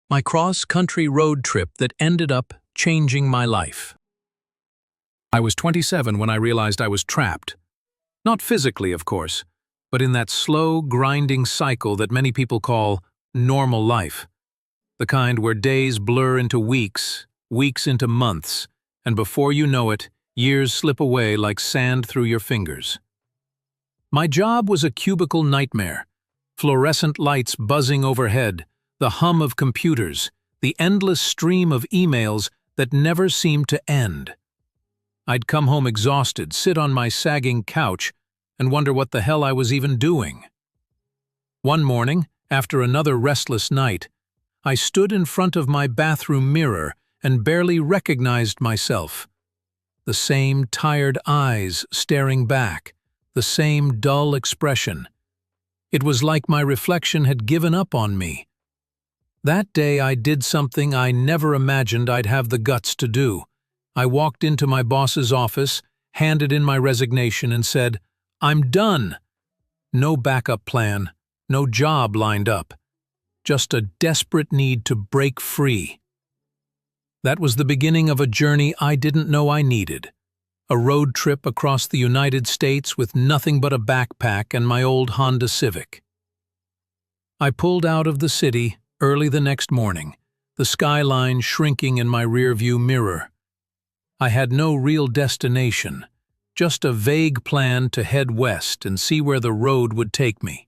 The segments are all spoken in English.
My cross-country road trip that ended up changing my life. I was 27 when I realized I was trapped. Not physically, of course, but in that slow, grinding cycle that many people call normal life. The kind where days blur into weeks, weeks into months, and before you know it, years slip away like sand through your fingers. My job was a cubicle nightmare. Fluorescent lights buzzing overhead, the hum of computers, the endless stream of emails that never seemed to end. I'd come home exhausted, sit on my sagging couch, and wonder what the hell I was even doing. One morning, after another restless night, I stood in front of my bathroom mirror and barely recognized myself. The same tired eyes staring back, the same dull expression. It was like my reflection had given up on me. That day I did something I never imagined I'd have the guts to do. I walked into my boss's office, handed in my resignation and said, "I'm done." No backup plan, no job lined up. Just a desperate need to break free. That was the beginning of a journey I didn't know I needed. A road trip across the United States with nothing but a backpack and my old Honda Civic. I pulled out of the city early the next morning, the skyline shrinking in my rearview mirror. I had no real destination, just a vague plan to head west and see where the road would take me.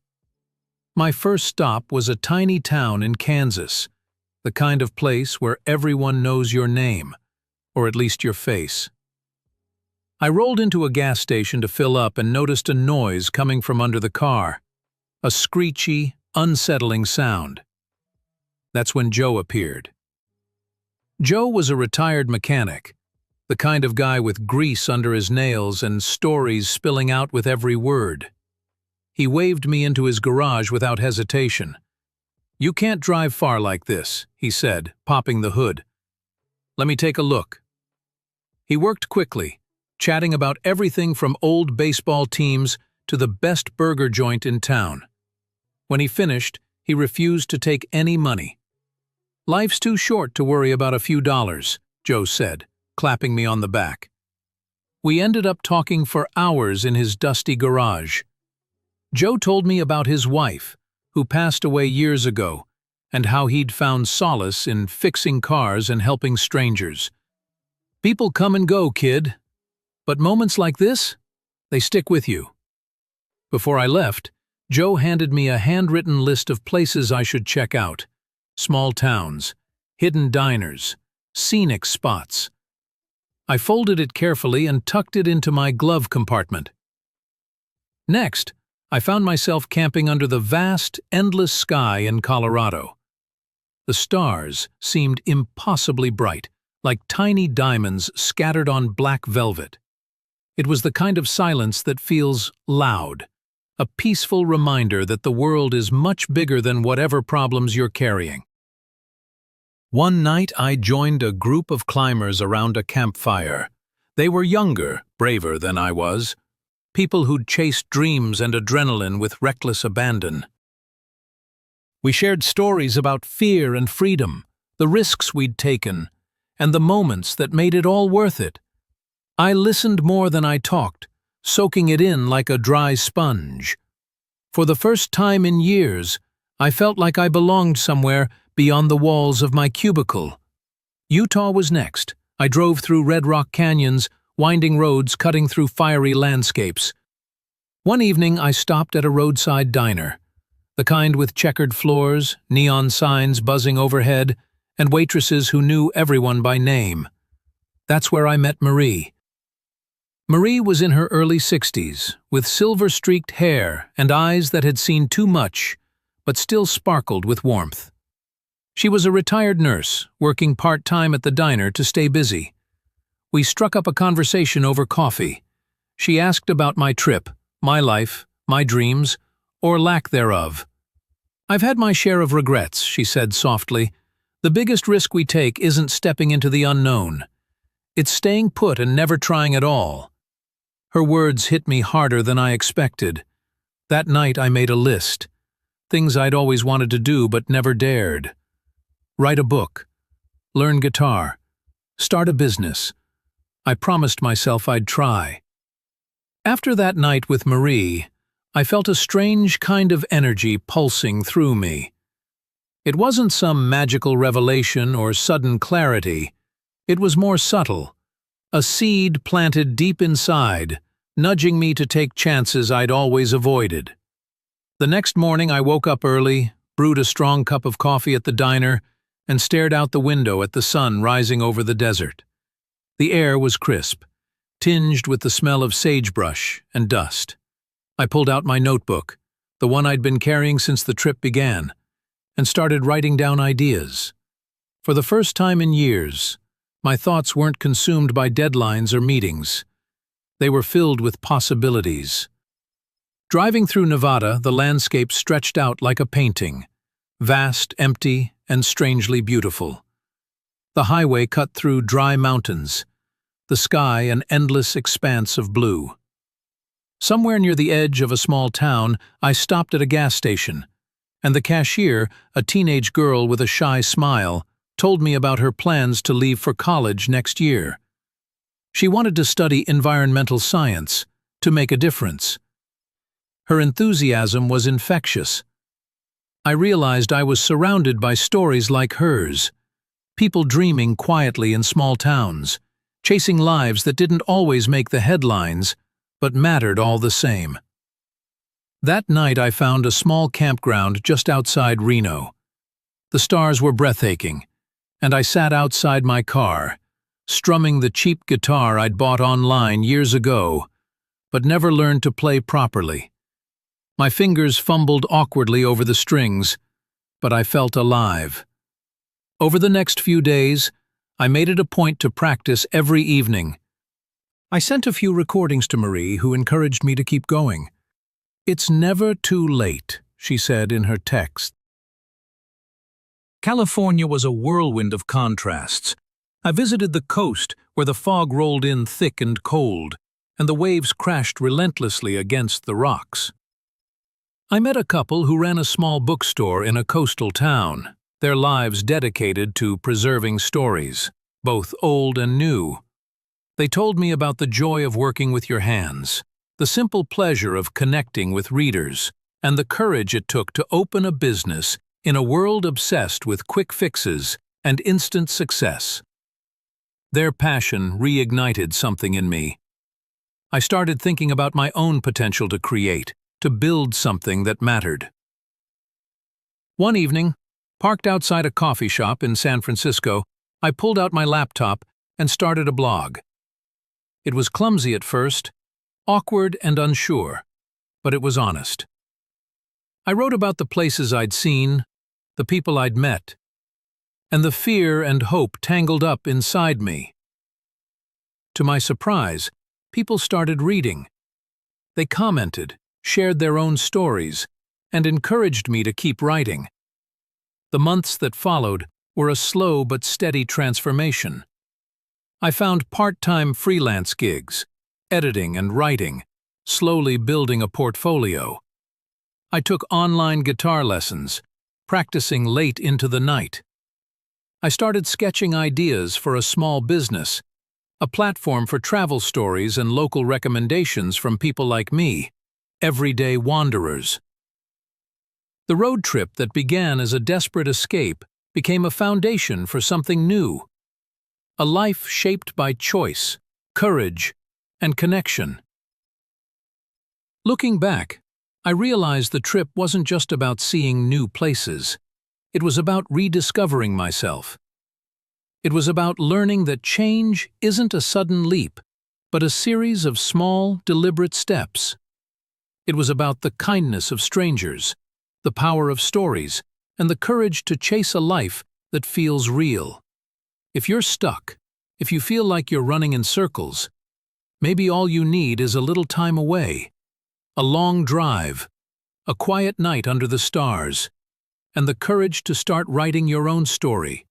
My first stop was a tiny town in Kansas, the kind of place where everyone knows your name, or at least your face. I rolled into a gas station to fill up and noticed a noise coming from under the car, a screechy, unsettling sound. That's when Joe appeared. Joe was a retired mechanic, the kind of guy with grease under his nails and stories spilling out with every word. He waved me into his garage without hesitation. "You can't drive far like this," he said, popping the hood. "Let me take a look." He worked quickly, chatting about everything from old baseball teams to the best burger joint in town. When he finished, he refused to take any money. "Life's too short to worry about a few dollars," Joe said, clapping me on the back. We ended up talking for hours in his dusty garage. Joe told me about his wife, who passed away years ago, and how he'd found solace in fixing cars and helping strangers. "People come and go, kid. But moments like this, they stick with you." Before I left, Joe handed me a handwritten list of places I should check out. Small towns, hidden diners, scenic spots. I folded it carefully and tucked it into my glove compartment. Next, I found myself camping under the vast, endless sky in Colorado. The stars seemed impossibly bright, like tiny diamonds scattered on black velvet. It was the kind of silence that feels loud, a peaceful reminder that the world is much bigger than whatever problems you're carrying. One night I joined a group of climbers around a campfire. They were younger, braver than I was. People who'd chased dreams and adrenaline with reckless abandon. We shared stories about fear and freedom, the risks we'd taken, and the moments that made it all worth it. I listened more than I talked, soaking it in like a dry sponge. For the first time in years, I felt like I belonged somewhere beyond the walls of my cubicle. Utah was next. I drove through Red Rock canyons, winding roads cutting through fiery landscapes. One evening I stopped at a roadside diner, the kind with checkered floors, neon signs buzzing overhead, and waitresses who knew everyone by name. That's where I met Marie. Marie was in her early 60s, with silver-streaked hair and eyes that had seen too much, but still sparkled with warmth. She was a retired nurse, working part-time at the diner to stay busy. We struck up a conversation over coffee. She asked about my trip, my life, my dreams, or lack thereof. "I've had my share of regrets," she said softly. "The biggest risk we take isn't stepping into the unknown. It's staying put and never trying at all." Her words hit me harder than I expected. That night I made a list. Things I'd always wanted to do but never dared. write a book, learn guitar, start a business. I promised myself I'd try. After that night with Marie, I felt a strange kind of energy pulsing through me. It wasn't some magical revelation or sudden clarity. It was more subtle, a seed planted deep inside, nudging me to take chances I'd always avoided. The next morning I woke up early, brewed a strong cup of coffee at the diner, and stared out the window at the sun rising over the desert. The air was crisp, tinged with the smell of sagebrush and dust. I pulled out my notebook, the one I'd been carrying since the trip began, and started writing down ideas. For the first time in years, my thoughts weren't consumed by deadlines or meetings. They were filled with possibilities. Driving through Nevada, the landscape stretched out like a painting, vast, empty, and strangely beautiful. The highway cut through dry mountains, the sky an endless expanse of blue. Somewhere near the edge of a small town, I stopped at a gas station, and the cashier, a teenage girl with a shy smile, told me about her plans to leave for college next year. She wanted to study environmental science, to make a difference. Her enthusiasm was infectious. I realized I was surrounded by stories like hers, people dreaming quietly in small towns, chasing lives that didn't always make the headlines, but mattered all the same. That night I found a small campground just outside Reno. The stars were breathtaking, and I sat outside my car, strumming the cheap guitar I'd bought online years ago, but never learned to play properly. My fingers fumbled awkwardly over the strings, but I felt alive. Over the next few days, I made it a point to practice every evening. I sent a few recordings to Marie, who encouraged me to keep going. "It's never too late," she said in her text. California was a whirlwind of contrasts. I visited the coast, where the fog rolled in thick and cold, and the waves crashed relentlessly against the rocks. I met a couple who ran a small bookstore in a coastal town, their lives dedicated to preserving stories, both old and new. They told me about the joy of working with your hands, the simple pleasure of connecting with readers, and the courage it took to open a business in a world obsessed with quick fixes and instant success. Their passion reignited something in me. I started thinking about my own potential to create, to build something that mattered. One evening, parked outside a coffee shop in San Francisco, I pulled out my laptop and started a blog. It was clumsy at first, awkward and unsure, but it was honest. I wrote about the places I'd seen, the people I'd met, and the fear and hope tangled up inside me. To my surprise, people started reading. They commented, shared their own stories, and encouraged me to keep writing. The months that followed were a slow but steady transformation. I found part-time freelance gigs, editing and writing, slowly building a portfolio. I took online guitar lessons, practicing late into the night. I started sketching ideas for a small business, a platform for travel stories and local recommendations from people like me, everyday wanderers. The road trip that began as a desperate escape became a foundation for something new. A life shaped by choice, courage, and connection. Looking back, I realized the trip wasn't just about seeing new places. It was about rediscovering myself. It was about learning that change isn't a sudden leap, but a series of small, deliberate steps. It was about the kindness of strangers, the power of stories, and the courage to chase a life that feels real. If you're stuck, if you feel like you're running in circles, maybe all you need is a little time away, a long drive, a quiet night under the stars, and the courage to start writing your own story.